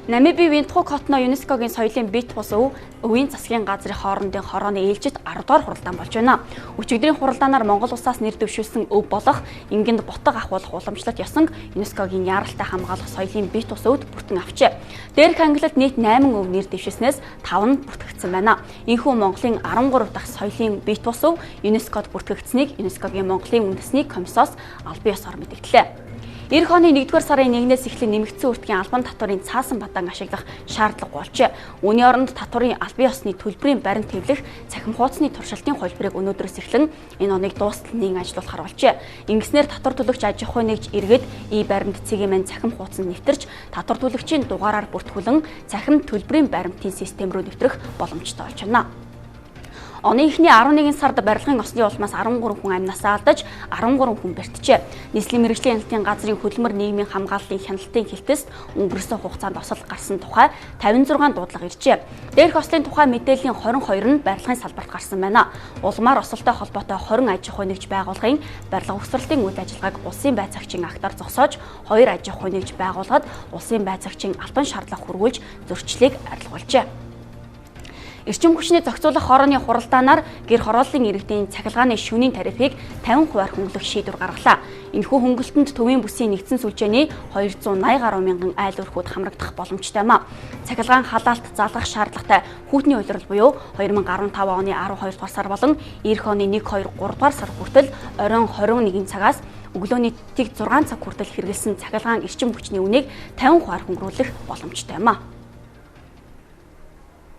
Намибийн Винтхук хотно ЮНЕСКОгийн соёлын бит бус өвийн засгийн газрын хоорондын хорооны ээлжид 10 дугаар хуралдаан болж байна. Өчигдрийн хуралдаанаар Монгол улсаас нэр дэвшүүлсэн өв болох Ингэнд бутаг ахуулах уламжлалт ёсонг ЮНЕСКОгийн яаралтай хамгаалах соёлын бит бус өвд бүртэн авчээ. Дээрх ангилалд нийт 8 өв нэр дэвшүүлснээс 5 нь бүртгэгдсэн байна. Энэхүү Монголын 13 дахь соёлын бит бус өв ЮНЕСКОд бүртгэгдсэнийг ЮНЕСКОгийн Монголын үндэсний комиссоос албан ёсоор мэдгдлээ. Эх оны 1-р сарын 1-ээс эхлэн нэмэгдсэн үртгийн албан татварын цаасан бадан ашиглах шаардлага болжээ. Үүний оронд татварын албан ёсны төлбөрийн баримт хэвлэх цахим хуудасны туршилтын хувилбарыг өнөөдрөөс эхлэн энэ оныг дуустал нээн ажиллуулахар болжээ. Ингэснээр татвар төлөгч аж ахуй нэгж иргэд баримт цэгийн мань цахим хуудасанд нэвтэрч татвар төлөгчийн дугаараар бүртгүүлэн цахим төлбөрийн баримтын систем рүү нэвтрэх боломжтой болж байна. Оны эхний 11 сард барилгын осны улмаас 13 хүн амнасаа алдаж 13 хүн бэртжээ. Нийслэлийн мэргэжлийн хяналтын газрын хөдөлмөр нийгмийн хамгааллын хяналтын хилтэст өнгөрсөн хугацаанд осол гарсан тухай 56 дуудлага иржээ. Дээрх ослын тухай мэдээллийн 22 нь барилгын салбарт гарсан байна. Улмаар осолтой холбоотой 20 аж ахуй нэгж байгууллагын барилга угсралтын үйл ажиллагааг улсын байцаагчийн актаар зогсоож 2 аж ахуй нэгж байгууллагад улсын байцаагчийн албан шаардлага хүргүүлж зөрчлийг арилгуулжээ. Эрчим хүчний зохицуулах хорооны хуралдаанаар гэр хорооллын иргэдийн цахилгааны шөнийн тарифыг 50% хөнгөлөх шийдвэр гаргалаа. Энэхүү хөнгөлтөнд төвийн бүсийн нэгдсэн сүлжээний 280 гаруй мянган айл өрхүүд хамрагдах боломжтой юм а. Цахилгаан халаалт залгах шаардлагатай хүүтний улирал буюу 2015 оны 12 дугаар сар болон эх оны 1, 2, 3 дугаар сар хүртэл оройн 21 цагаас өглөөний тэг 6 цаг хүртэл хэрэгэлсэн цахилгаан эрчим хүчний үнийг 50% хөнгөрүүлэх боломжтой юм а.